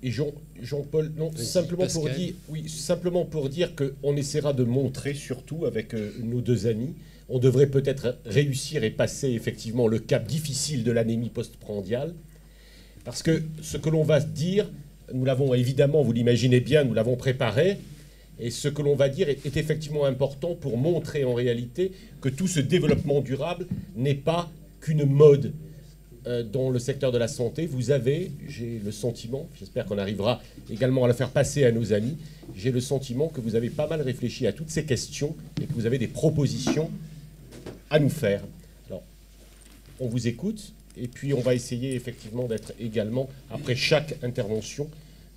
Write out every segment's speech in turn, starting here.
Et Jean-Paul, non, Vas-y, simplement pour Pascal. dire, oui, simplement pour dire qu'on essaiera de montrer, surtout avec nos deux amis, on devrait peut-être réussir et passer effectivement le cap difficile de l'anémie postprandiale, parce que ce que l'on va se dire, nous l'avons évidemment, vous l'imaginez bien, nous l'avons préparé, et ce que l'on va dire est effectivement important pour montrer en réalité que tout ce développement durable n'est pas qu'une mode dans le secteur de la santé. Vous avez, j'ai le sentiment, j'espère qu'on arrivera également à le faire passer à nos amis, j'ai le sentiment que vous avez pas mal réfléchi à toutes ces questions et que vous avez des propositions à nous faire. Alors, on vous écoute et puis on va essayer effectivement d'être également, après chaque intervention,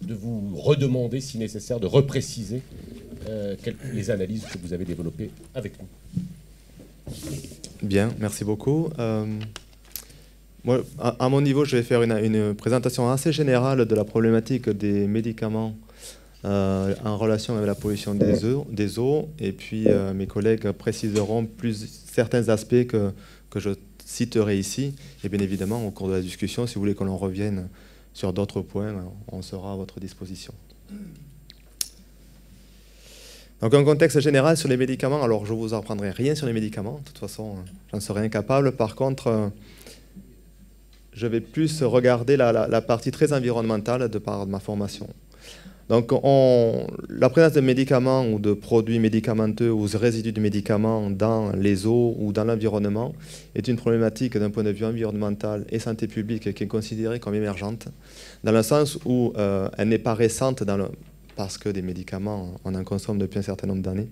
de vous redemander, si nécessaire, de repréciser les analyses que vous avez développées avec nous. Bien, merci beaucoup. Moi, à mon niveau, je vais faire une présentation assez générale de la problématique des médicaments en relation avec la pollution des eaux. Et puis, mes collègues préciseront certains aspects que je citerai ici. Et bien évidemment, au cours de la discussion, si vous voulez qu'on en revienne sur d'autres points, on sera à votre disposition. Donc, un contexte général sur les médicaments. Alors, je ne vous apprendrai rien sur les médicaments. De toute façon, j'en serai incapable. Par contre, je vais plus regarder la partie très environnementale de par ma formation. Donc, la présence de médicaments ou de produits médicamenteux ou de résidus de médicaments dans les eaux ou dans l'environnement est une problématique d'un point de vue environnemental et santé publique qui est considérée comme émergente, dans le sens où elle n'est pas récente parce que des médicaments, on en consomme depuis un certain nombre d'années.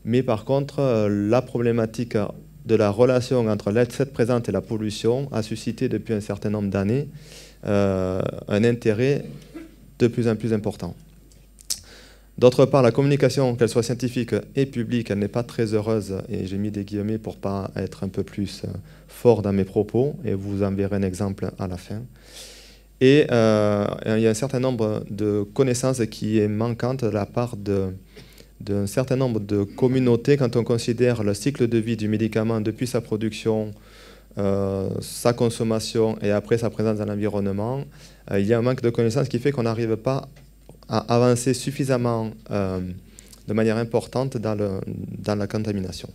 Mais par contre, la problématique de la relation entre l'assiette présente et la pollution a suscité depuis un certain nombre d'années un intérêt de plus en plus important. D'autre part, la communication, qu'elle soit scientifique et publique, elle n'est pas très heureuse, et j'ai mis des guillemets pour ne pas être un peu plus fort dans mes propos, et vous en verrez un exemple à la fin. Et il y a un certain nombre de connaissances qui est manquante de la part d'un certain nombre de communautés quand on considère le cycle de vie du médicament depuis sa production, sa consommation et après sa présence dans l'environnement. Il y a un manque de connaissances qui fait qu'on n'arrive pas à avancer suffisamment de manière importante dans la contamination.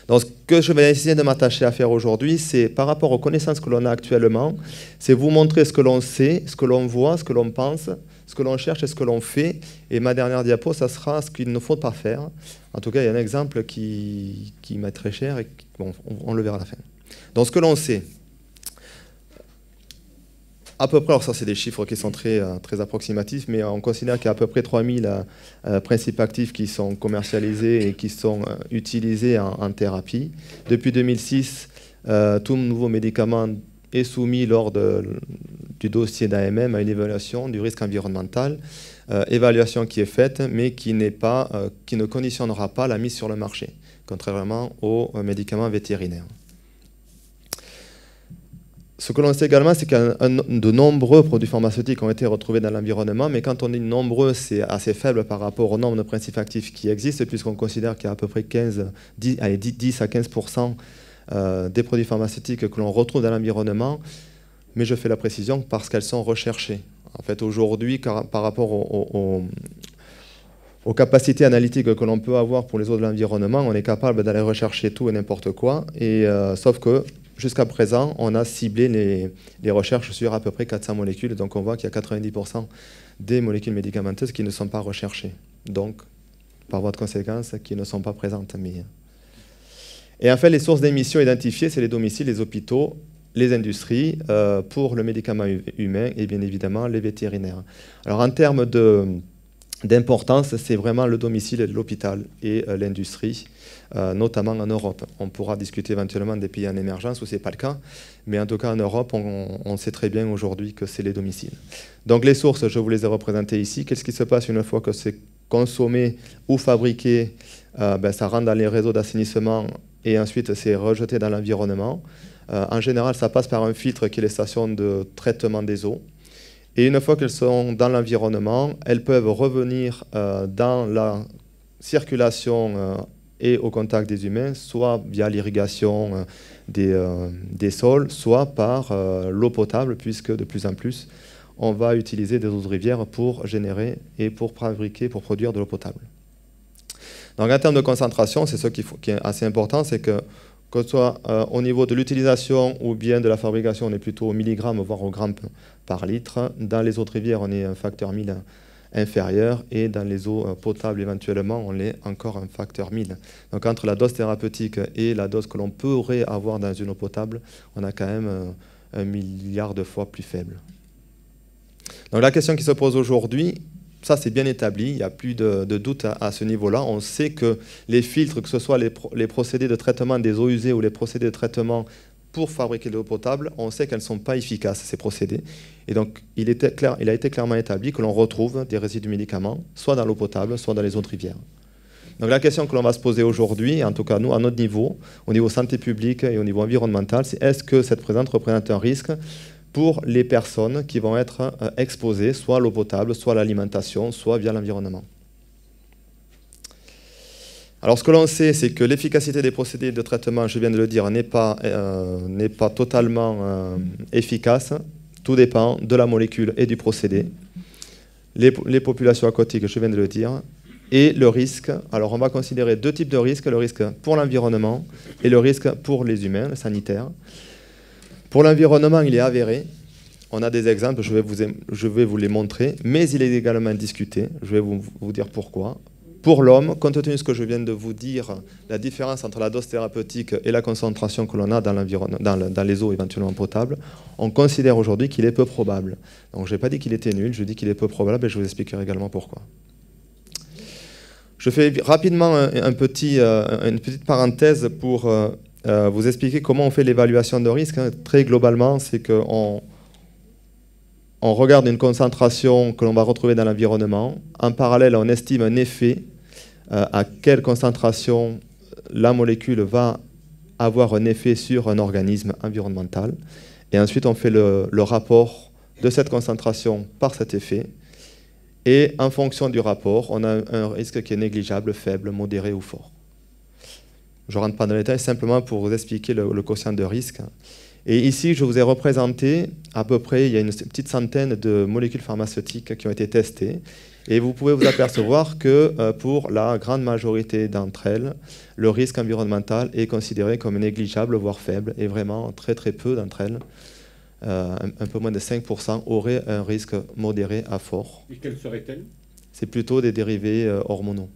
Donc, ce que je vais essayer de m'attacher à faire aujourd'hui, c'est par rapport aux connaissances que l'on a actuellement, c'est vous montrer ce que l'on sait, ce que l'on voit, ce que l'on pense, ce que l'on cherche et ce que l'on fait. Et ma dernière diapo, ça sera ce qu'il ne faut pas faire. En tout cas, il y a un exemple qui m'est très cher et bon, on le verra à la fin. Donc, ce que l'on sait, à peu près, alors ça c'est des chiffres qui sont très approximatifs, mais on considère qu'il y a à peu près 3000 principes actifs qui sont commercialisés et qui sont utilisés en thérapie. Depuis 2006, tout nouveau médicament est soumis lors du dossier d'AMM à une évaluation du risque environnemental, évaluation qui est faite, mais qui ne conditionnera pas la mise sur le marché, contrairement aux médicaments vétérinaires. Ce que l'on sait également, c'est que de nombreux produits pharmaceutiques ont été retrouvés dans l'environnement, mais quand on dit nombreux, c'est assez faible par rapport au nombre de principes actifs qui existent, puisqu'on considère qu'il y a à peu près 10 à 15% des produits pharmaceutiques que l'on retrouve dans l'environnement, mais je fais la précision parce qu'elles sont recherchées. En fait, aujourd'hui, par rapport aux capacités analytiques que l'on peut avoir pour les eaux de l'environnement, on est capable d'aller rechercher tout et n'importe quoi, sauf que jusqu'à présent, on a ciblé les recherches sur à peu près 400 molécules, donc on voit qu'il y a 90% des molécules médicamenteuses qui ne sont pas recherchées, donc par voie de conséquence, qui ne sont pas présentes. Et en fait, les sources d'émissions identifiées, c'est les domiciles, les hôpitaux, les industries, pour le médicament humain et bien évidemment les vétérinaires. Alors en termes d'importance, c'est vraiment le domicile, l'hôpital et l'industrie, notamment en Europe. On pourra discuter éventuellement des pays en émergence où ce n'est pas le cas, mais en tout cas en Europe, on sait très bien aujourd'hui que c'est les domiciles. Donc les sources, je vous les ai représentées ici. Qu'est-ce qui se passe une fois que c'est consommé ou fabriqué? Ça rentre dans les réseaux d'assainissement et ensuite c'est rejeté dans l'environnement. En général, ça passe par un filtre qui est les stations de traitement des eaux. Et une fois qu'elles sont dans l'environnement, elles peuvent revenir dans la circulation et au contact des humains, soit via l'irrigation des sols, soit par l'eau potable, puisque de plus en plus, on va utiliser des eaux de rivière pour générer et pour fabriquer, pour produire de l'eau potable. Donc en termes de concentration, c'est ce qui est assez important, c'est que ce soit au niveau de l'utilisation ou bien de la fabrication, on est plutôt au milligrammes, voire au gramme par litre. Dans les eaux de rivière, on est un facteur 1000 inférieur, et dans les eaux potables, éventuellement, on est encore un facteur 1000. Donc entre la dose thérapeutique et la dose que l'on pourrait avoir dans une eau potable, on a quand même 1 milliard de fois plus faible. Donc la question qui se pose aujourd'hui, ça c'est bien établi, il n'y a plus de doute à ce niveau-là. On sait que les filtres, que ce soit les procédés de traitement des eaux usées ou les procédés de traitement pour fabriquer de l'eau potable, on sait qu'elles ne sont pas efficaces, ces procédés. Et donc il a été clairement établi que l'on retrouve des résidus de médicaments, soit dans l'eau potable, soit dans les eaux de rivière. Donc la question que l'on va se poser aujourd'hui, en tout cas nous à notre niveau, au niveau santé publique et au niveau environnemental, c'est est-ce que cette présence représente un risque pour les personnes qui vont être exposées soit à l'eau potable, soit à l'alimentation, soit via l'environnement. Alors ce que l'on sait, c'est que l'efficacité des procédés de traitement, je viens de le dire, n'est pas totalement efficace. Tout dépend de la molécule et du procédé. Les populations aquatiques, je viens de le dire, et le risque. Alors on va considérer deux types de risques, le risque pour l'environnement et le risque pour les humains, le sanitaire. Pour l'environnement, il est avéré. On a des exemples, je vais vous les montrer, mais il est également discuté. Je vais vous dire pourquoi. Pour l'homme, compte tenu de ce que je viens de vous dire, la différence entre la dose thérapeutique et la concentration que l'on a dans les eaux éventuellement potables, on considère aujourd'hui qu'il est peu probable. Donc je n'ai pas dit qu'il était nul, je dis qu'il est peu probable et je vous expliquerai également pourquoi. Je fais rapidement une petite parenthèse pour vous expliquer comment on fait l'évaluation de risque. Très globalement, c'est qu'on regarde une concentration que l'on va retrouver dans l'environnement. En parallèle, on estime un effet, à quelle concentration la molécule va avoir un effet sur un organisme environnemental. Et ensuite, on fait le rapport de cette concentration par cet effet. Et en fonction du rapport, on a un risque qui est négligeable, faible, modéré ou fort. Je ne rentre pas dans les détails, simplement pour vous expliquer le quotient de risque. Et ici, je vous ai représenté à peu près, il y a une petite centaine de molécules pharmaceutiques qui ont été testées. Et vous pouvez vous apercevoir que pour la grande majorité d'entre elles, le risque environnemental est considéré comme négligeable, voire faible. Et vraiment, très très peu d'entre elles, un peu moins de 5%, auraient un risque modéré à fort. Et quelles seraient-elles? C'est plutôt des dérivés hormonaux.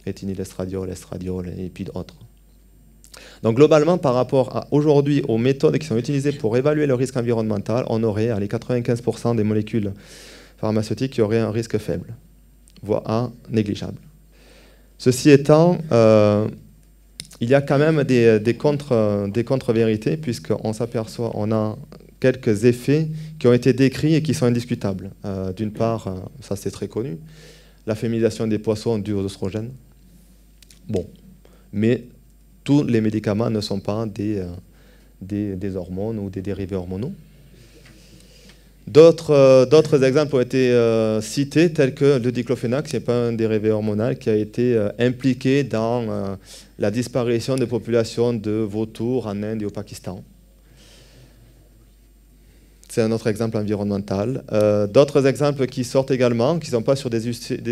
Éthénylestradiol, estradiol et puis d'autres. Donc globalement, par rapport aujourd'hui aux méthodes qui sont utilisées pour évaluer le risque environnemental, on aurait les 95% des molécules pharmaceutiques qui auraient un risque faible, voire négligeable. Ceci étant, il y a quand même des contre-vérités, puisqu'on s'aperçoit, on a quelques effets qui ont été décrits et qui sont indiscutables. D'une part, ça c'est très connu, la féminisation des poissons due aux oestrogènes. Bon, mais tous les médicaments ne sont pas des hormones ou des dérivés hormonaux. D'autres exemples ont été cités, tels que le diclofénac, qui n'est pas un dérivé hormonal, qui a été impliqué dans la disparition des populations de vautours en Inde et au Pakistan. C'est un autre exemple environnemental. D'autres exemples qui sortent également, qui ne sont pas sur des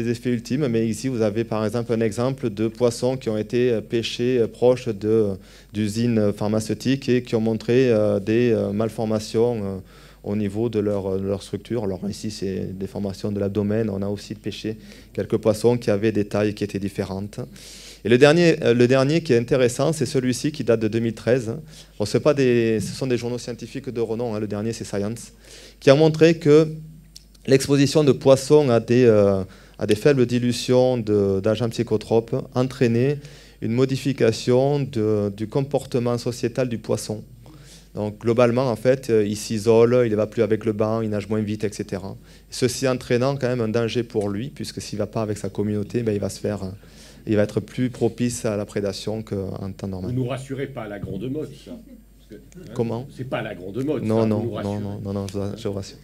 effets ultimes, mais ici vous avez par exemple un exemple de poissons qui ont été pêchés proches d'usines pharmaceutiques et qui ont montré des malformations au niveau de leur structure. Alors ici c'est des formations de l'abdomen, on a aussi pêché quelques poissons qui avaient des tailles qui étaient différentes. Et le dernier qui est intéressant, c'est celui-ci qui date de 2013. Bon, ce sont des journaux scientifiques de renom, le dernier c'est Science, qui a montré que l'exposition de poissons à des faibles dilutions d'agents psychotropes entraînait une modification du comportement sociétal du poisson. Donc globalement, en fait, il s'isole, il ne va plus avec le banc, il nage moins vite, etc. Ceci entraînant quand même un danger pour lui, puisque s'il ne va pas avec sa communauté, ben, il va être plus propice à la prédation qu'en temps normal. Vous ne nous rassurez pas à la grande mode, ça. Parce que, comment? C'est pas à la grande mode. Non, ça, non, je vous rassure.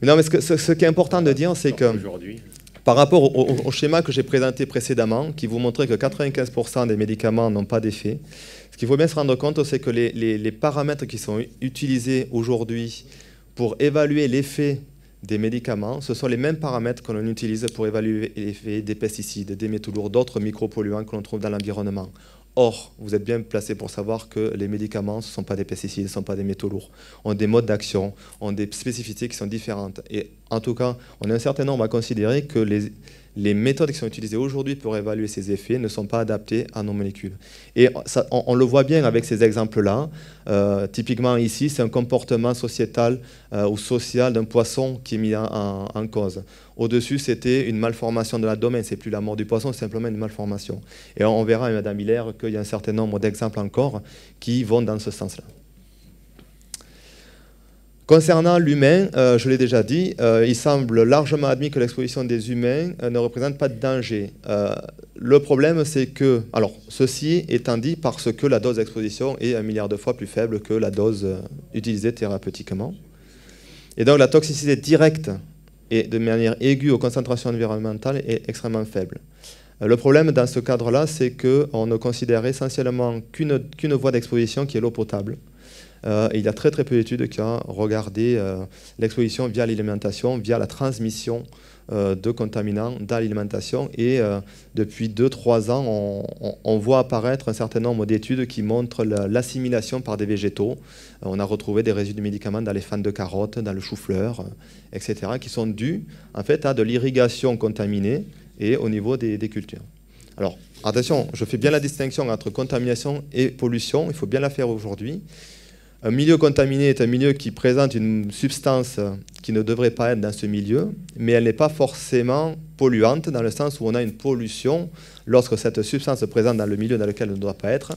Mais non, mais ce qui est important de dire, c'est que par rapport au schéma que j'ai présenté précédemment, qui vous montrait que 95% des médicaments n'ont pas d'effet, ce qu'il faut bien se rendre compte, c'est que les paramètres qui sont utilisés aujourd'hui pour évaluer l'effet des médicaments, ce sont les mêmes paramètres que l'on utilise pour évaluer l'effet des pesticides, des métaux lourds, d'autres micropolluants que l'on trouve dans l'environnement. Or, vous êtes bien placé pour savoir que les médicaments, ce ne sont pas des pesticides, ce ne sont pas des métaux lourds, ont des modes d'action, ont des spécificités qui sont différentes. Et en tout cas, on a un certain nombre à considérer que les méthodes qui sont utilisées aujourd'hui pour évaluer ces effets ne sont pas adaptées à nos molécules. Et ça, on le voit bien avec ces exemples-là. Typiquement ici, c'est un comportement sociétal ou social d'un poisson qui est mis en cause. Au-dessus, c'était une malformation de l'abdomen. C'est plus la mort du poisson, c'est simplement une malformation. Et on verra, Madame Hiller, qu'il y a un certain nombre d'exemples encore qui vont dans ce sens-là. Concernant l'humain, je l'ai déjà dit, il semble largement admis que l'exposition des humains ne représente pas de danger. Le problème, c'est que, alors, ceci étant dit parce que la dose d'exposition est 1 milliard de fois plus faible que la dose utilisée thérapeutiquement. Et donc la toxicité directe et de manière aiguë aux concentrations environnementales est extrêmement faible. Le problème dans ce cadre-là, c'est qu'on ne considère essentiellement qu'une voie d'exposition qui est l'eau potable. Il y a très très peu d'études qui ont regardé l'exposition via l'alimentation, via la transmission de contaminants dans l'alimentation. Et depuis 2-3 ans, on voit apparaître un certain nombre d'études qui montrent l'assimilation par des végétaux. On a retrouvé des résidus de médicaments dans les fans de carottes, dans le chou-fleur, etc., qui sont dus en fait à de l'irrigation contaminée et au niveau des cultures. Alors, attention, je fais bien la distinction entre contamination et pollution, il faut bien la faire aujourd'hui. Un milieu contaminé est un milieu qui présente une substance qui ne devrait pas être dans ce milieu, mais elle n'est pas forcément polluante dans le sens où on a une pollution lorsque cette substance présente dans le milieu dans lequel elle ne doit pas être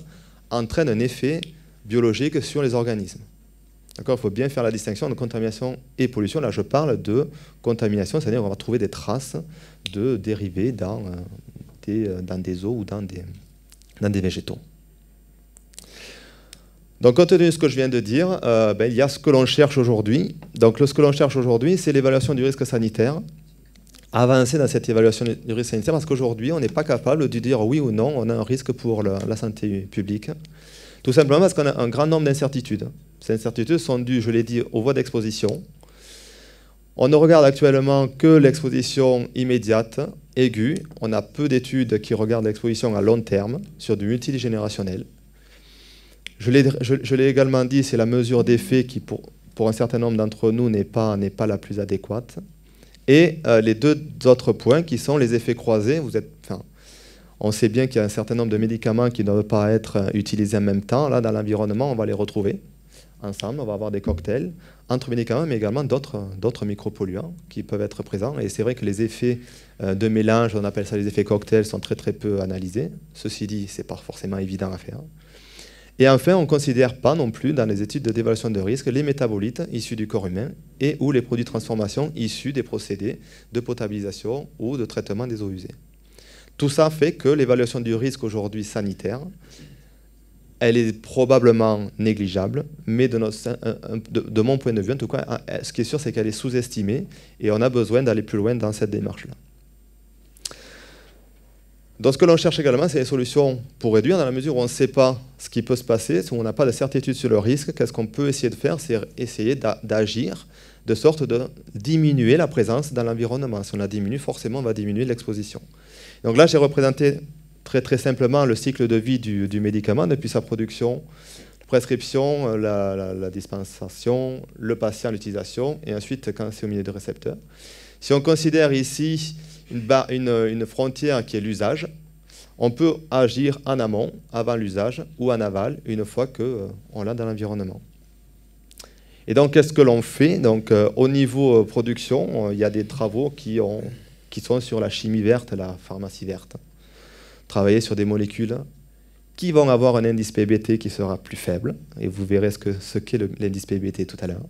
entraîne un effet biologique sur les organismes. D'accord ? Il faut bien faire la distinction entre contamination et pollution. Là, je parle de contamination, c'est-à-dire qu'on va trouver des traces de dérivés dans des eaux ou dans des végétaux. Donc, compte tenu de ce que je viens de dire, il y a ce que l'on cherche aujourd'hui. Donc, ce que l'on cherche aujourd'hui, c'est l'évaluation du risque sanitaire. Avancer dans cette évaluation du risque sanitaire, parce qu'aujourd'hui, on n'est pas capable de dire oui ou non, on a un risque pour la santé publique. Tout simplement parce qu'on a un grand nombre d'incertitudes. Ces incertitudes sont dues, je l'ai dit, aux voies d'exposition. On ne regarde actuellement que l'exposition immédiate, aiguë. On a peu d'études qui regardent l'exposition à long terme, sur du multigénérationnel. Je l'ai également dit, c'est la mesure d'effet qui, pour un certain nombre d'entre nous, n'est pas la plus adéquate. Et les deux autres points qui sont les effets croisés. On sait bien qu'il y a un certain nombre de médicaments qui ne doivent pas être utilisés en même temps. Là, dans l'environnement, on va les retrouver ensemble. On va avoir des cocktails entre médicaments, mais également d'autres micropolluants qui peuvent être présents. Et c'est vrai que les effets de mélange, on appelle ça les effets cocktails, sont très très peu analysés. Ceci dit, ce n'est pas forcément évident à faire. Et enfin, on ne considère pas non plus dans les études d'évaluation de risque les métabolites issus du corps humain et ou les produits de transformation issus des procédés de potabilisation ou de traitement des eaux usées. Tout ça fait que l'évaluation du risque aujourd'hui sanitaire, elle est probablement négligeable, mais de mon point de vue, en tout cas, ce qui est sûr, c'est qu'elle est sous-estimée et on a besoin d'aller plus loin dans cette démarche-là. Donc ce que l'on cherche également, c'est des solutions pour réduire, dans la mesure où on ne sait pas ce qui peut se passer, où on n'a pas de certitude sur le risque. Qu'est-ce qu'on peut essayer de faire? C'est essayer d'agir de sorte de diminuer la présence dans l'environnement. Si on la diminue, forcément, on va diminuer l'exposition. Donc là, j'ai représenté très, très simplement le cycle de vie du médicament, depuis sa production, prescription, la dispensation, le patient, l'utilisation, et ensuite quand c'est au milieu de récepteurs. Si on considère ici une frontière qui est l'usage, on peut agir en amont, avant l'usage, ou en aval, une fois qu'on l'a dans l'environnement. Et donc, qu'est-ce que l'on fait? Donc, au niveau production, il y a des travaux qui sont sur la chimie verte, la pharmacie verte. Travailler sur des molécules qui vont avoir un indice PBT qui sera plus faible, et vous verrez ce qu'est l'indice PBT tout à l'heure.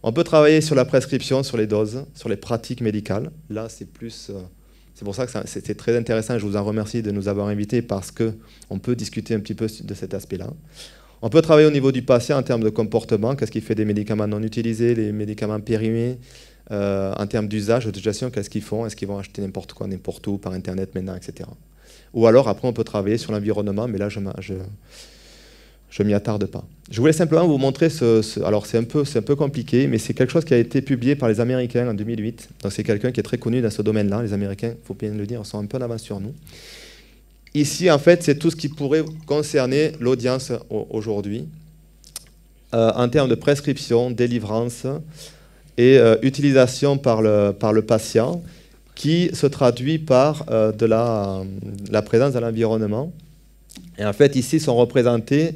On peut travailler sur la prescription, sur les doses, sur les pratiques médicales. Là, c'est pour ça que c'était très intéressant. Je vous en remercie de nous avoir invités parce qu'on peut discuter un petit peu de cet aspect-là. On peut travailler au niveau du patient en termes de comportement. Qu'est-ce qui fait des médicaments non utilisés, les médicaments périmés, en termes d'usage, d'utilisation, qu'est-ce qu'ils font? Est-ce qu'ils vont acheter n'importe quoi, n'importe où, par Internet maintenant, etc. Ou alors, après, on peut travailler sur l'environnement, mais là, je ne m'y attarde pas. Je voulais simplement vous montrer alors c'est un peu compliqué, mais c'est quelque chose qui a été publié par les Américains en 2008. Donc c'est quelqu'un qui est très connu dans ce domaine-là. Les Américains, il faut bien le dire, sont un peu en avance sur nous. Ici, en fait, c'est tout ce qui pourrait concerner l'audience aujourd'hui, en termes de prescription, délivrance et utilisation par le patient, qui se traduit par de la présence dans l'environnement. Et en fait, ici sont représentés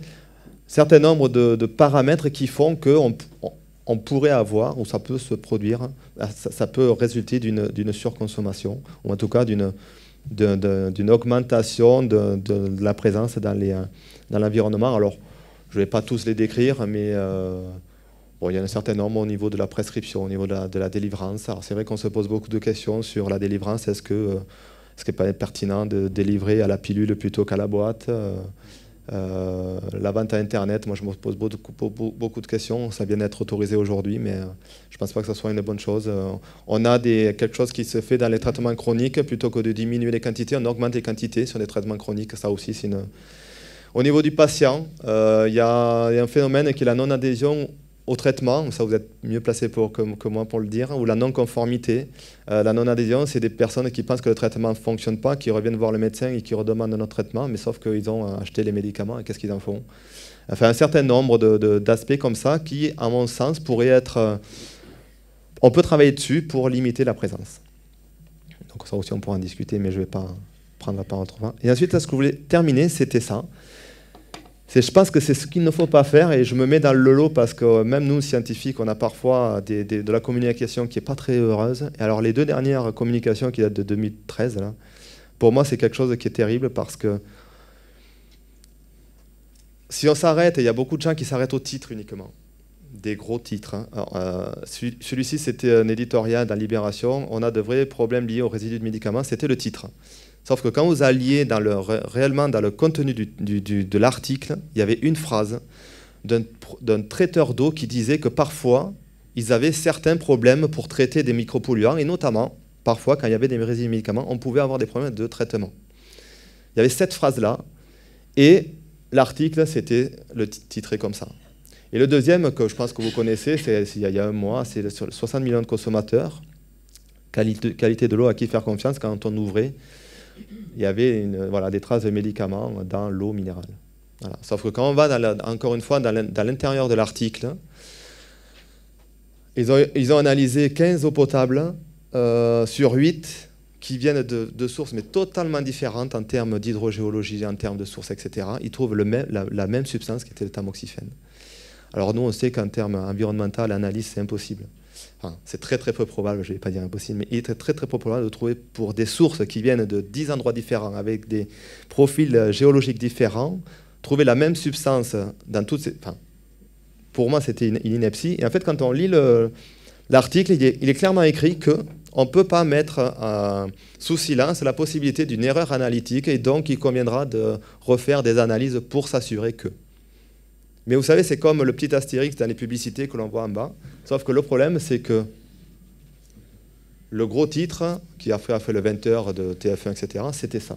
certain nombre de paramètres qui font qu'on pourrait avoir, ou ça peut se produire, ça peut résulter d'une surconsommation, ou en tout cas d'une augmentation de la présence dans l'environnement. Alors, je ne vais pas tous les décrire, mais bon, il y a un certain nombre au niveau de la prescription, au niveau de la délivrance. Alors, c'est vrai qu'on se pose beaucoup de questions sur la délivrance. Est-ce qu'il n'est pas pertinent de délivrer à la pilule plutôt qu'à la boîte? La vente à Internet, moi je me pose beaucoup de questions. Ça vient d'être autorisé aujourd'hui, mais je ne pense pas que ce soit une bonne chose. On a quelque chose qui se fait dans les traitements chroniques. Plutôt que de diminuer les quantités, on augmente les quantités sur les traitements chroniques. Ça aussi, c'est une... Au niveau du patient, il y a un phénomène qui est la non-adhésion au traitement. Ça, vous êtes mieux placé que moi pour le dire. Ou la non-conformité. La non-adhésion, c'est des personnes qui pensent que le traitement ne fonctionne pas, qui reviennent voir le médecin et qui redemandent un autre traitement, mais sauf qu'ils ont acheté les médicaments et qu'est-ce qu'ils en font? Enfin, un certain nombre d'aspects comme ça qui, à mon sens, pourraient être... on peut travailler dessus pour limiter la présence. Donc ça aussi, on pourra en discuter, mais je ne vais pas prendre la parole trop loin. Et ensuite, ce que je voulais terminer, c'était ça. Je pense que c'est ce qu'il ne faut pas faire, et je me mets dans le lot parce que même nous, scientifiques, on a parfois de la communication qui n'est pas très heureuse. Et alors les deux dernières communications qui datent de 2013, là, pour moi, c'est quelque chose qui est terrible parce que si on s'arrête, et il y a beaucoup de gens qui s'arrêtent au titre uniquement, des gros titres. Hein. Celui-ci, c'était un éditorial dans Libération. On a de vrais problèmes liés aux résidus de médicaments, c'était le titre. Sauf que quand vous alliez réellement dans le contenu de l'article, il y avait une phrase d'un traiteur d'eau qui disait que parfois, ils avaient certains problèmes pour traiter des micropolluants, et notamment, parfois, quand il y avait des résidus de médicaments, on pouvait avoir des problèmes de traitement. Il y avait cette phrase-là, et l'article, c'était le titré comme ça. Et le deuxième, que je pense que vous connaissez, c'est il y a un mois, c'est sur 60 millions de consommateurs, qualité de l'eau à qui faire confiance. Quand on ouvrait, il y avait des traces de médicaments dans l'eau minérale. Voilà. Sauf que quand on va, encore une fois, dans l'intérieur de l'article, ils ont analysé 15 eaux potables sur 8 qui viennent de sources mais totalement différentes en termes d'hydrogéologie, en termes de sources, etc. Ils trouvent la même substance qui était le tamoxifène. Alors nous, on sait qu'en termes environnementaux, l'analyse, c'est impossible. Enfin, c'est très très peu probable, je ne vais pas dire impossible, mais il est très très peu probable de trouver pour des sources qui viennent de 10 endroits différents, avec des profils géologiques différents, trouver la même substance dans toutes ces... Enfin, pour moi, c'était une ineptie. Et en fait, quand on lit l'article, il est clairement écrit qu'on ne peut pas mettre sous silence la possibilité d'une erreur analytique, et donc il conviendra de refaire des analyses pour s'assurer que... Mais vous savez, c'est comme le petit astérix dans les publicités que l'on voit en bas. Sauf que le problème, c'est que le gros titre, qui a fait le 20h de TF1, etc., c'était ça.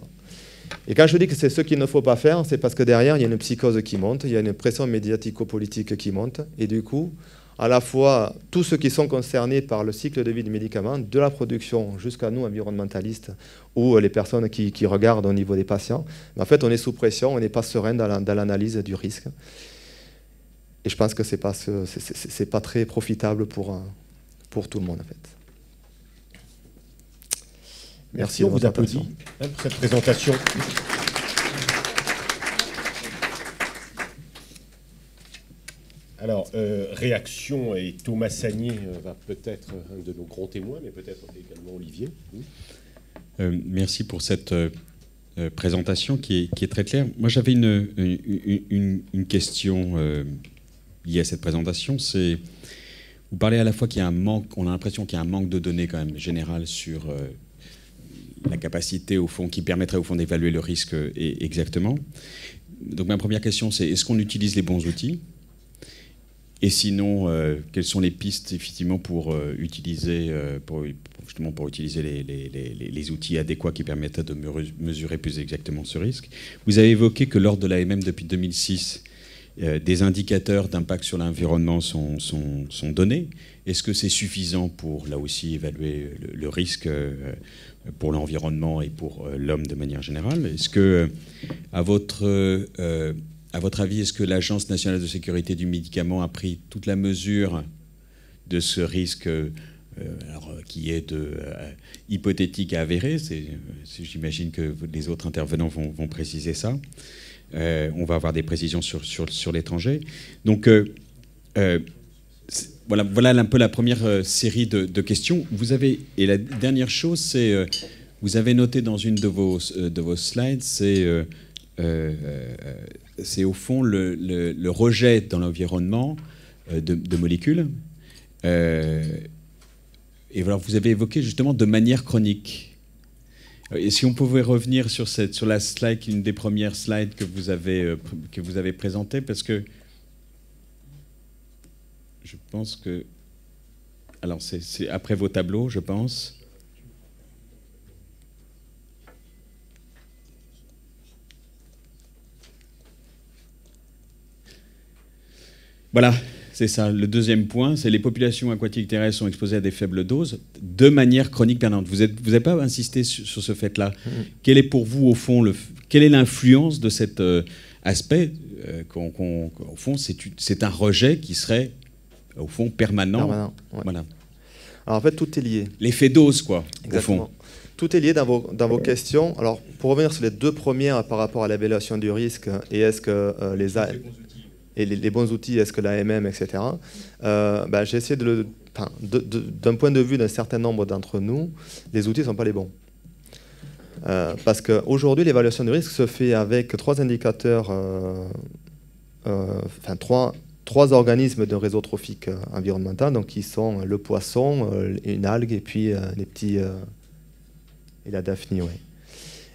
Et quand je dis que c'est ce qu'il ne faut pas faire, c'est parce que derrière, il y a une psychose qui monte, il y a une pression médiatico-politique qui monte. Et du coup, à la fois, tous ceux qui sont concernés par le cycle de vie du médicament, de la production jusqu'à nous, environnementalistes, ou les personnes qui regardent au niveau des patients, en fait, on est sous pression, on n'est pas serein dans l'analyse du risque. Et je pense que ce n'est pas très profitable pour tout le monde, en fait. Merci, on vous applaudit pour cette présentation. Alors, réaction, et Thomas Sagnier va peut-être un de nos grands témoins, mais peut-être également Olivier. Merci pour cette présentation qui est très claire. Moi, j'avais une question liée à cette présentation. C'est, vous parlez à la fois qu'il y a un manque, on a l'impression qu'il y a un manque de données quand même générales sur la capacité, au fond, qui permettrait au fond d'évaluer le risque exactement. Donc ma première question, c'est est-ce qu'on utilise les bons outils? Et sinon, quelles sont les pistes effectivement pour utiliser les outils adéquats qui permettraient de mesurer plus exactement ce risque? Vous avez évoqué que lors de l'AMM depuis 2006, des indicateurs d'impact sur l'environnement sont donnés. Est-ce que c'est suffisant pour, là aussi, évaluer le risque pour l'environnement et pour l'homme de manière générale? Est-ce que, à votre avis, est-ce que l'Agence nationale de sécurité du médicament a pris toute la mesure de ce risque qui est hypothétique à avérer? J'imagine que les autres intervenants vont préciser ça. On va avoir des précisions sur l'étranger. Donc, voilà un peu la première série de questions. Et la dernière chose, c'est vous avez noté dans une de vos slides, c'est au fond le rejet dans l'environnement de molécules. Et alors, vous avez évoqué justement de manière chronique. Et si on pouvait revenir sur la slide, une des premières slides que vous avez présentée, parce que je pense que... Alors, c'est après vos tableaux, je pense. Voilà, c'est ça. Le deuxième point, c'est les populations aquatiques terrestres sont exposées à des faibles doses de manière chronique permanente. Vous n'avez pas insisté sur ce fait-là. Quel est pour vous, au fond, quelle est l'influence de cet aspect au fond, c'est un rejet qui serait, au fond, permanent. Ouais. Voilà. Alors, en fait, tout est lié. L'effet dose, quoi, Exactement. au fond. Tout est lié dans vos questions. Alors, pour revenir sur les deux premières par rapport à l'évaluation du risque et est-ce que les bons outils, est-ce que l'AMM, etc. J'ai essayé d'un point de vue d'un certain nombre d'entre nous, les outils ne sont pas les bons. Parce qu'aujourd'hui, l'évaluation du risque se fait avec trois indicateurs, trois organismes d'un réseau trophique environnemental, donc qui sont le poisson, une algue et puis et la daphnie. Ouais.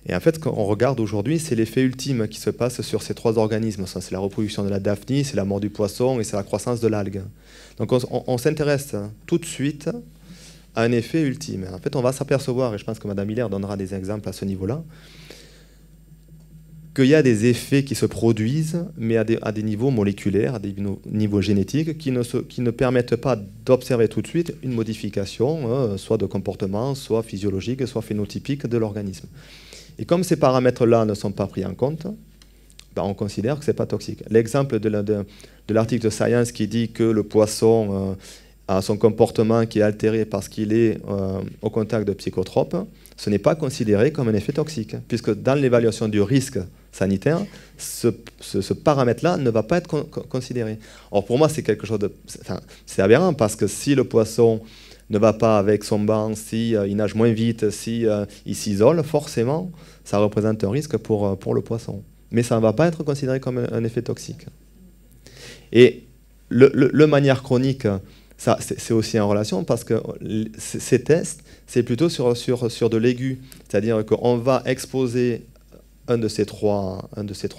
Et en fait, quand on regarde aujourd'hui, c'est l'effet ultime qui se passe sur ces trois organismes. C'est la reproduction de la daphnie, c'est la mort du poisson et c'est la croissance de l'algue. Donc on s'intéresse tout de suite à un effet ultime. En fait, on va s'apercevoir, et je pense que Mme Miller donnera des exemples à ce niveau-là, qu'il y a des effets qui se produisent, mais à des niveaux moléculaires, à des niveaux génétiques, qui ne permettent pas d'observer tout de suite une modification, soit de comportement, soit physiologique, soit phénotypique de l'organisme. Et comme ces paramètres-là ne sont pas pris en compte, on considère que ce n'est pas toxique. L'exemple de l'article de Science qui dit que le poisson a son comportement qui est altéré parce qu'il est au contact de psychotropes, ce n'est pas considéré comme un effet toxique, puisque dans l'évaluation du risque sanitaire, ce paramètre-là ne va pas être considéré. Or, pour moi, c'est quelque chose de... c'est aberrant, parce que si le poisson ne va pas avec son banc, si il nage moins vite, si il s'isole, forcément, ça représente un risque pour le poisson. Mais ça ne va pas être considéré comme un effet toxique. Et le manière chronique, c'est aussi en relation, parce que ces tests, c'est plutôt sur de l'aigu. C'est-à-dire qu'on va exposer un de ces trois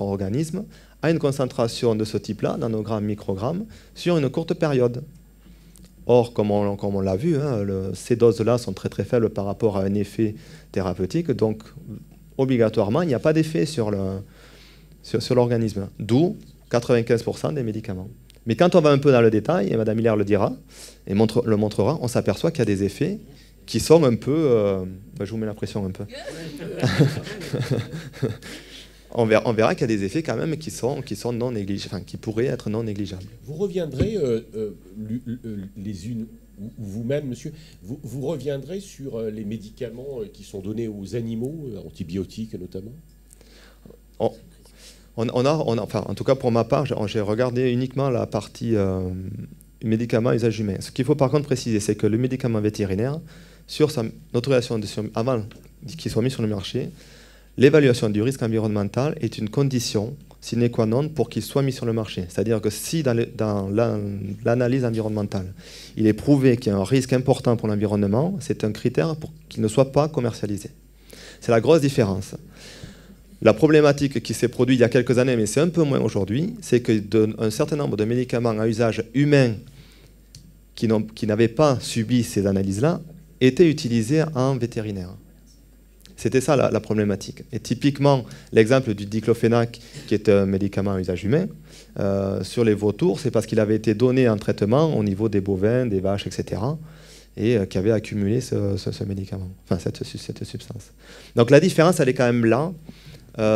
organismes à une concentration de ce type-là, nanogrammes, microgrammes, sur une courte période. Or, comme on l'a vu, ces doses-là sont très très faibles par rapport à un effet thérapeutique, donc obligatoirement, il n'y a pas d'effet sur l'organisme, d'où 95% des médicaments. Mais quand on va un peu dans le détail, et Mme Miller le dira, et le montrera, on s'aperçoit qu'il y a des effets qui sont un peu... je vous mets la pression un peu. On verra qu'il y a des effets quand même qui sont non négligeables, qui pourraient être non négligeables. Vous reviendrez, les unes ou vous-même, monsieur, vous reviendrez sur les médicaments qui sont donnés aux animaux, antibiotiques notamment. En tout cas pour ma part, j'ai regardé uniquement la partie médicaments à usage humain. Ce qu'il faut par contre préciser, c'est que le médicament vétérinaire, sur sa autorisation avant qu'il soit mis sur le marché, l'évaluation du risque environnemental est une condition sine qua non pour qu'il soit mis sur le marché. C'est-à-dire que si dans l'analyse environnementale, il est prouvé qu'il y a un risque important pour l'environnement, c'est un critère pour qu'il ne soit pas commercialisé. C'est la grosse différence. La problématique qui s'est produite il y a quelques années, mais c'est un peu moins aujourd'hui, c'est qu'un certain nombre de médicaments à usage humain qui n'avaient pas subi ces analyses-là étaient utilisés en vétérinaire. C'était ça la problématique. Et typiquement, l'exemple du diclofénac, qui est un médicament à usage humain, sur les vautours, c'est parce qu'il avait été donné en traitement au niveau des bovins, des vaches, etc., et qui avait accumulé ce médicament, enfin cette substance. Donc la différence, elle est quand même là,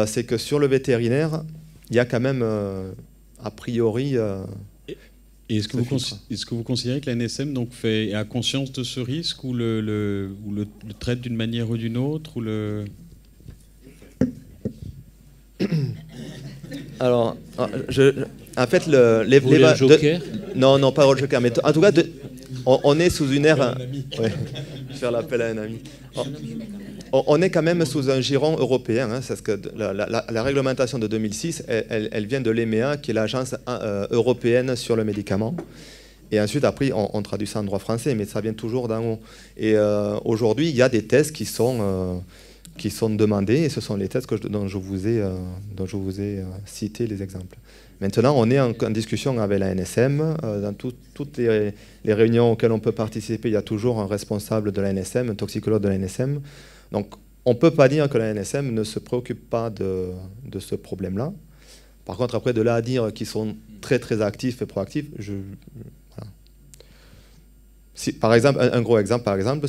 c'est que sur le vétérinaire, il y a quand même, a priori... Et est-ce que vous considérez que la NSM donc a conscience de ce risque ou le traite d'une manière ou d'une autre ou le... Alors, en fait, joker non, pas le joker, mais en tout cas, on est sous une ère... Ouais, faire l'appel à un ami. On est quand même sous un giron européen, hein, parce que la réglementation de 2006, elle vient de l'EMEA, qui est l'agence européenne sur le médicament. Et ensuite, après, on traduit ça en droit français, mais ça vient toujours d'en haut. Et aujourd'hui, il y a des tests qui sont demandés, et ce sont les tests dont je vous ai cité les exemples. Maintenant, on est en discussion avec la NSM. Dans toutes les réunions auxquelles on peut participer, il y a toujours un responsable de la NSM, un toxicologue de la NSM. Donc, on ne peut pas dire que la NSM ne se préoccupe pas de ce problème-là. Par contre, après, de là à dire qu'ils sont très, très actifs et proactifs, voilà. Par exemple, un gros exemple, par exemple,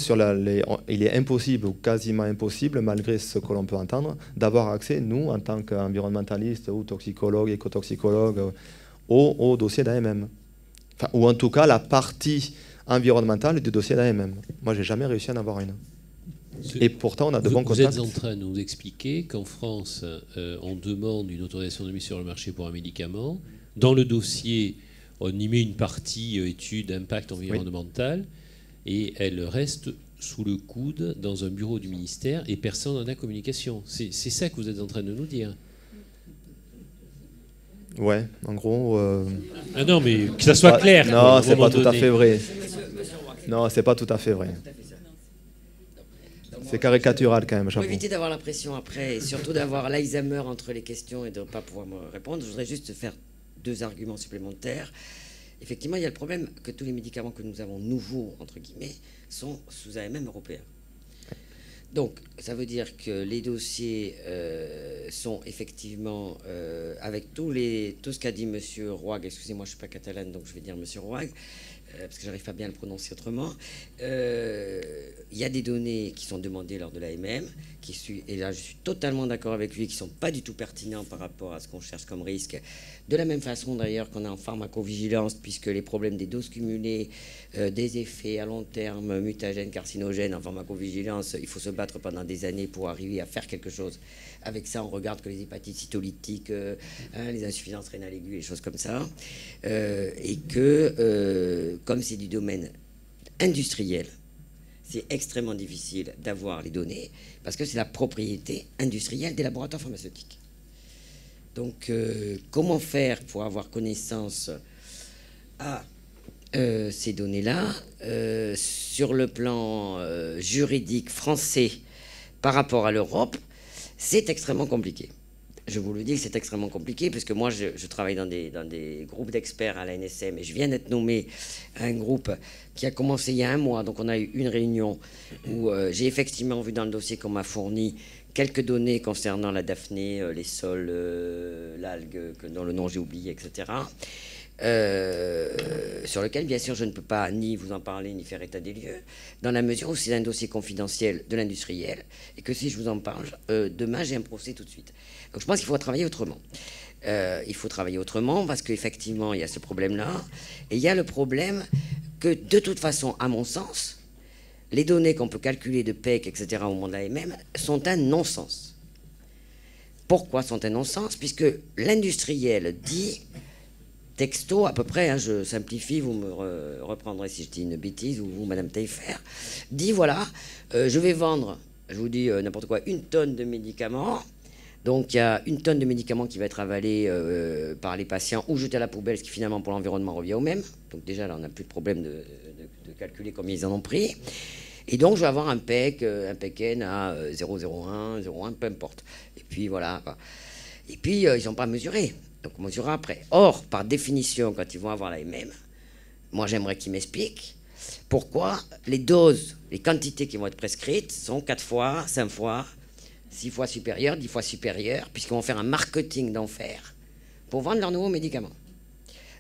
il est impossible ou quasiment impossible, malgré ce que l'on peut entendre, d'avoir accès, nous, en tant qu'environnementalistes ou toxicologues, écotoxicologues, au dossier d'AMM. Enfin, ou en tout cas, la partie environnementale du dossier d'AMM. Moi, je n'ai jamais réussi à en avoir une. Et pourtant, on a de bons contacts. Vous êtes en train de nous expliquer qu'en France, on demande une autorisation de mise sur le marché pour un médicament. Dans le dossier, on y met une partie étude d'impact environnemental, et elle reste sous le coude dans un bureau du ministère et personne n'en a communication. C'est ça que vous êtes en train de nous dire. Ouais, en gros... Ah non, mais que ça soit clair. Non, c'est pas tout à fait vrai. Non, c'est pas tout à fait vrai. C'est caricatural quand même, Pour éviter d'avoir l'impression après, et surtout d'avoir l'Alzheimer entre les questions et de ne pas pouvoir me répondre, je voudrais juste faire 2 arguments supplémentaires. Effectivement, il y a le problème que tous les médicaments que nous avons nouveaux, entre guillemets, sont sous AMM européen. Donc, ça veut dire que les dossiers sont effectivement, avec tout ce qu'a dit M. Roig, excusez-moi, je ne suis pas catalane, donc je vais dire M. Roig, parce que j'arrive pas bien à le prononcer autrement, il y a des données qui sont demandées lors de l'AMM, et là je suis totalement d'accord avec lui, qui ne sont pas du tout pertinents par rapport à ce qu'on cherche comme risque. De la même façon d'ailleurs qu'on a en pharmacovigilance, puisque les problèmes des doses cumulées, des effets à long terme, mutagènes, carcinogènes en pharmacovigilance, il faut se battre pendant des années pour arriver à faire quelque chose. Avec ça, on regarde que les hépatites cytolytiques, les insuffisances rénales aiguës, les choses comme ça, et que, comme c'est du domaine industriel, c'est extrêmement difficile d'avoir les données, parce que c'est la propriété industrielle des laboratoires pharmaceutiques. Donc, comment faire pour avoir connaissance à ces données-là sur le plan juridique français par rapport à l'Europe? C'est extrêmement compliqué. Je vous le dis, c'est extrêmement compliqué, parce que moi, je travaille dans des groupes d'experts à la NSM, et je viens d'être nommé à un groupe qui a commencé il y a 1 mois. Donc, on a eu une réunion où j'ai effectivement vu dans le dossier qu'on m'a fourni quelques données concernant la Daphné, les sols, l'algue, dont le nom j'ai oublié, etc., sur lequel, bien sûr, je ne peux pas ni vous en parler, ni faire état des lieux, dans la mesure où c'est un dossier confidentiel de l'industriel, et que si je vous en parle, demain, j'ai un procès tout de suite. Donc je pense qu'il faut travailler autrement. Il faut travailler autrement, parce qu'effectivement, il y a ce problème-là, et il y a le problème que, de toute façon, à mon sens, les données qu'on peut calculer de PEC, etc., au moment de l'AMM, sont un non-sens. Pourquoi sont un non-sens? Puisque l'industriel dit... texto, à peu près, hein, je simplifie, vous me reprendrez si je dis une bêtise, ou vous, Madame Taillefer, dit voilà, je vais vendre, je vous dis n'importe quoi, 1 tonne de médicaments. Donc il y a 1 tonne de médicaments qui va être avalée par les patients ou jetée à la poubelle, ce qui finalement pour l'environnement revient au même. Donc déjà là, on n'a plus de problème de calculer combien ils en ont pris. Et donc je vais avoir un PEC, un PEC-N à 0,01, 0,1, peu importe. Et puis voilà. Et puis ils n'ont pas mesuré. Donc on mesurera après. Or, par définition, quand ils vont avoir l'AMM, moi j'aimerais qu'ils m'expliquent pourquoi les doses, les quantités qui vont être prescrites sont 4 fois, 5 fois 6 fois supérieur, 10 fois supérieur, puisqu'ils vont faire un marketing d'enfer pour vendre leurs nouveaux médicaments.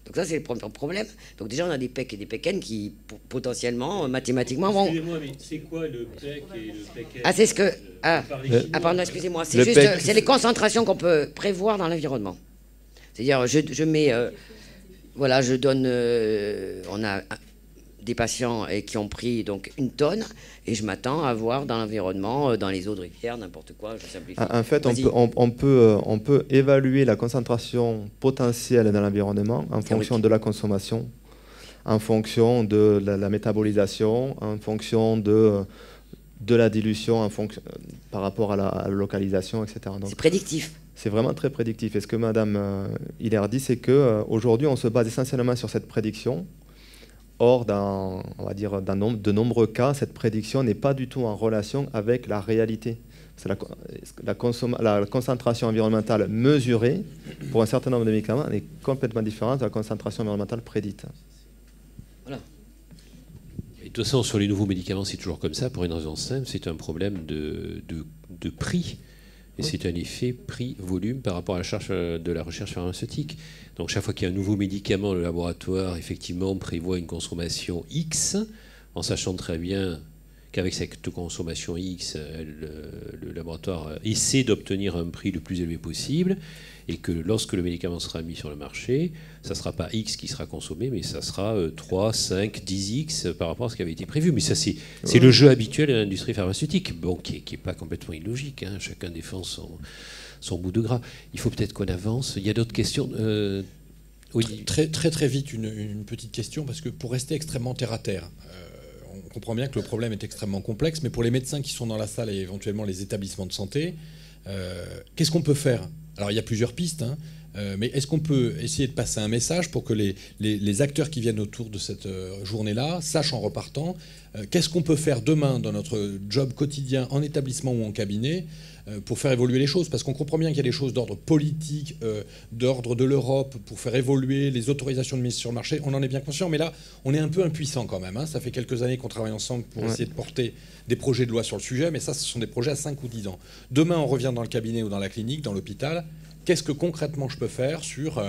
Donc ça, c'est le premier problème. Donc déjà, on a des PEC et des PECN qui, potentiellement, mathématiquement, vont... Excusez-moi, mais c'est quoi le PEC et le PECN? Ah, c'est ce que... Ah, pardon, excusez-moi. C'est juste... C'est les concentrations qu'on peut prévoir dans l'environnement. C'est-à-dire, je mets... voilà, je donne... on a des patients qui ont pris donc 1 tonne, et je m'attends à voir dans l'environnement, dans les eaux de rivière, n'importe quoi, je simplifie. En fait, on peut évaluer la concentration potentielle dans l'environnement en fonction de la consommation, en fonction de la métabolisation, en fonction de la dilution, par rapport à la localisation, etc. C'est prédictif. C'est vraiment très prédictif. Et ce que Mme Hiller dit, c'est qu'aujourd'hui, on se base essentiellement sur cette prédiction. Or, on va dire, dans de nombreux cas, cette prédiction n'est pas du tout en relation avec la réalité. La concentration environnementale mesurée pour un certain nombre de médicaments est complètement différente de la concentration environnementale prédite. Voilà. Et de toute façon, sur les nouveaux médicaments, c'est toujours comme ça, pour une raison simple, c'est un problème de prix. Et c'est un effet prix-volume par rapport à la charge de la recherche pharmaceutique. Donc chaque fois qu'il y a un nouveau médicament, le laboratoire, effectivement, prévoit une consommation X, en sachant très bien qu'avec cette consommation X, le laboratoire essaie d'obtenir un prix le plus élevé possible, et que lorsque le médicament sera mis sur le marché, ça ne sera pas X qui sera consommé, mais ça sera 3, 5, 10X par rapport à ce qui avait été prévu. Mais ça, c'est le jeu habituel de l'industrie pharmaceutique, bon, qui n'est pas complètement illogique, hein. Chacun défend son bout de gras. Il faut peut-être qu'on avance. Il y a d'autres questions oui. Très vite, une petite question, parce que pour rester extrêmement terre-à-terre, on comprend bien que le problème est extrêmement complexe, mais pour les médecins qui sont dans la salle et éventuellement les établissements de santé, qu'est-ce qu'on peut faire? Alors, il y a plusieurs pistes, hein, mais est-ce qu'on peut essayer de passer un message pour que les acteurs qui viennent autour de cette journée-là sachent en repartant qu'est-ce qu'on peut faire demain dans notre job quotidien en établissement ou en cabinet pour faire évoluer les choses? Parce qu'on comprend bien qu'il y a des choses d'ordre politique, d'ordre de l'Europe, pour faire évoluer les autorisations de mise sur le marché. On en est bien conscient, mais là, on est un peu impuissant quand même, hein. Ça fait quelques années qu'on travaille ensemble pour essayer de porter des projets de loi sur le sujet, mais ça, ce sont des projets à 5 ou 10 ans. Demain, on revient dans le cabinet ou dans la clinique, dans l'hôpital. Qu'est-ce que concrètement je peux faire sur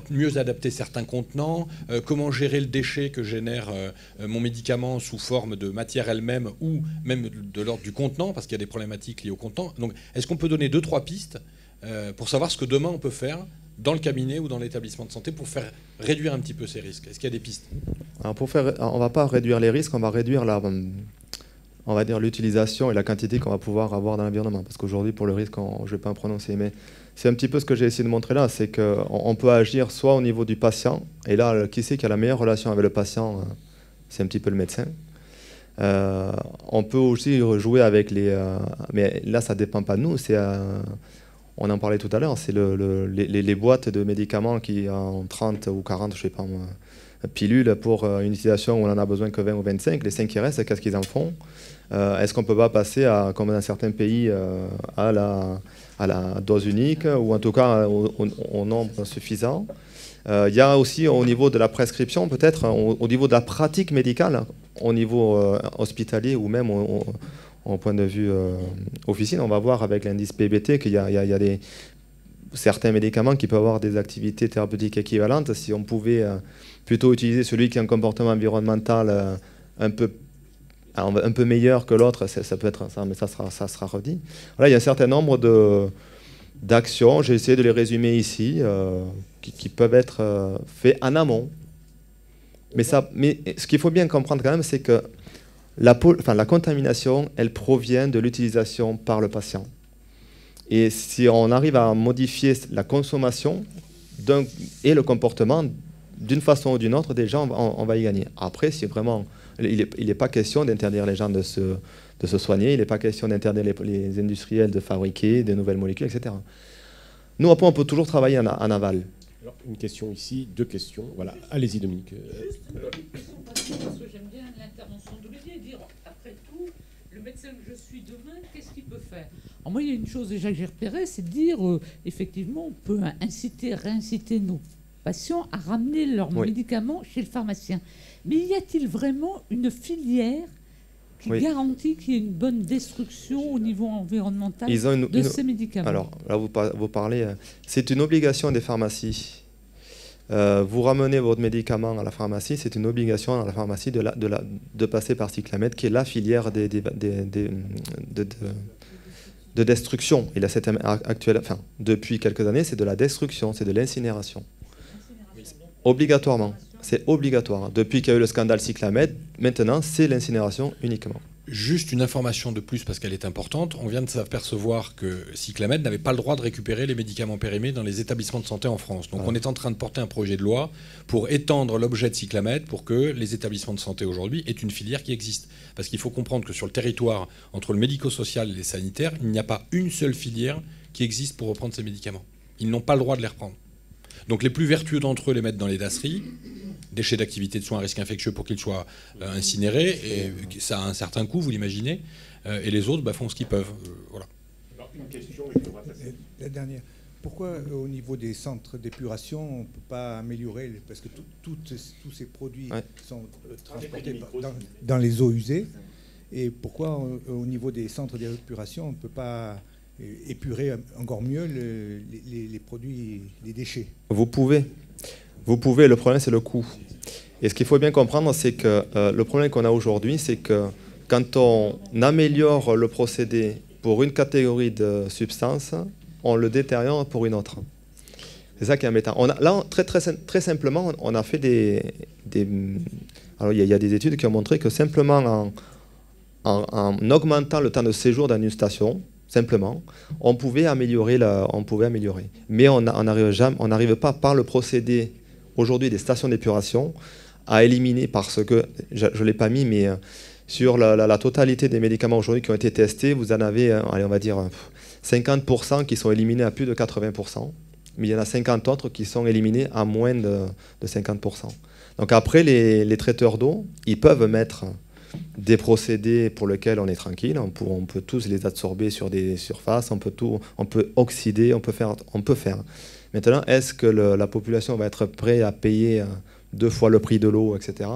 mieux adapter certains contenants, comment gérer le déchet que génère mon médicament sous forme de matière elle-même ou même de l'ordre du contenant, parce qu'il y a des problématiques liées au contenant. Donc, est-ce qu'on peut donner 2-3 pistes pour savoir ce que demain on peut faire dans le cabinet ou dans l'établissement de santé pour faire réduire un petit peu ces risques? Est-ce qu'il y a des pistes? Alors on ne va pas réduire les risques, on va réduire on va dire l'utilisation et la quantité qu'on va pouvoir avoir dans l'environnement. Parce qu'aujourd'hui, pour le risque, je ne vais pas en prononcer, mais c'est un petit peu ce que j'ai essayé de montrer là, c'est qu'on peut agir soit au niveau du patient, et là, qui c'est qui a la meilleure relation avec le patient? C'est un petit peu le médecin. On peut aussi jouer avec mais là, ça ne dépend pas de nous, on en parlait tout à l'heure, c'est les boîtes de médicaments qui ont 30 ou 40, je ne sais pas moi, pilules pour une utilisation où on en a besoin que 20 ou 25. Les 5 qui restent, qu'est-ce qu'ils en font? Est-ce qu'on ne peut pas passer, comme dans certains pays, à la dose unique, ou en tout cas au nombre suffisant? Il y a aussi au niveau de la prescription, peut-être au niveau de la pratique médicale, au niveau hospitalier ou même au point de vue officine, on va voir avec l'indice PBT qu'il y a certains médicaments qui peuvent avoir des activités thérapeutiques équivalentes. Si on pouvait plutôt utiliser celui qui a un comportement environnemental un peu meilleur que l'autre, ça peut être ça, mais ça sera redit. Voilà, il y a un certain nombre d'actions, j'ai essayé de les résumer ici, qui peuvent être faits en amont. Mais ce qu'il faut bien comprendre quand même, c'est que la contamination, elle provient de l'utilisation par le patient. Et si on arrive à modifier la consommation et le comportement d'une façon ou d'une autre, déjà on va y gagner. Après, si vraiment il n'est pas question d'interdire les gens de se soigner, il n'est pas question d'interdire les industriels de fabriquer des nouvelles molécules, etc. Nous, après, on peut toujours travailler en aval. Alors, une question ici, 2 questions. Voilà, allez-y Dominique. Juste une question, parce que j'aime bien l'intervention d'Olivier, dire, après tout, le médecin que je suis demain, qu'est-ce qu'il peut faire? Alors moi, il y a une chose déjà que j'ai repérée, c'est de dire, effectivement, on peut réinciter nos patients à ramener leurs médicaments chez le pharmacien. Mais y a-t-il vraiment une filière qui garantit qu'il y ait une bonne destruction au niveau environnemental de ces médicaments? Alors là, vous parlez, c'est une obligation des pharmacies. Vous ramenez votre médicament à la pharmacie, c'est une obligation à la pharmacie de passer par Cyclamètre, qui est la filière de destruction. Et là, enfin, depuis quelques années, c'est de la destruction, c'est de l'incinération. Obligatoirement. C'est obligatoire. Depuis qu'il y a eu le scandale Cyclamètre, maintenant, c'est l'incinération uniquement. Juste une information de plus, parce qu'elle est importante. On vient de s'apercevoir que Cyclamètre n'avait pas le droit de récupérer les médicaments périmés dans les établissements de santé en France. Donc on est en train de porter un projet de loi pour étendre l'objet de Cyclamètre pour que les établissements de santé aujourd'hui aient une filière qui existe. Parce qu'il faut comprendre que sur le territoire, entre le médico-social et les sanitaires, il n'y a pas une seule filière qui existe pour reprendre ces médicaments. Ils n'ont pas le droit de les reprendre. Donc les plus vertueux d'entre eux les mettent dans les dasseries, déchets d'activité de soins à risque infectieux pour qu'ils soient incinérés, et ça a un certain coût, vous l'imaginez, et les autres font ce qu'ils peuvent. Voilà. Alors, une question, et puis on va passer. La dernière. Pourquoi au niveau des centres d'épuration, on ne peut pas améliorer, parce que tous ces produits sont transportés dans les eaux usées, et pourquoi au niveau des centres d'épuration, on ne peut pas épurer encore mieux les produits, les déchets? Vous pouvez, le problème c'est le coût. Et ce qu'il faut bien comprendre, c'est que le problème qu'on a aujourd'hui, c'est que quand on améliore le procédé pour une catégorie de substances, on le détériore pour une autre. C'est ça qui est embêtant. Là, très simplement, on a fait alors il y a des études qui ont montré que simplement en augmentant le temps de séjour dans une station, simplement, on pouvait améliorer. Mais on n'arrive pas par le procédé aujourd'hui des stations d'épuration à éliminer, parce que, je ne l'ai pas mis, mais sur la totalité des médicaments aujourd'hui qui ont été testés, vous en avez, allez, on va dire, 50% qui sont éliminés à plus de 80%, mais il y en a 50 autres qui sont éliminés à moins de 50%. Donc après, les traiteurs d'eau, ils peuvent mettre des procédés pour lesquels on est tranquille, on peut tous les absorber sur des surfaces, on peut oxyder, on peut faire. Maintenant, est-ce que la population va être prête à payer 2 fois le prix de l'eau, etc.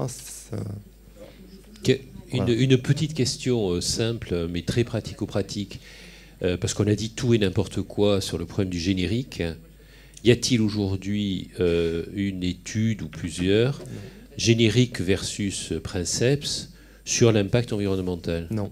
Une petite question simple, mais très pratico-pratique, parce qu'on a dit tout et n'importe quoi sur le problème du générique. Y a-t-il aujourd'hui une étude ou plusieurs, générique versus Princeps, sur l'impact environnemental? Non.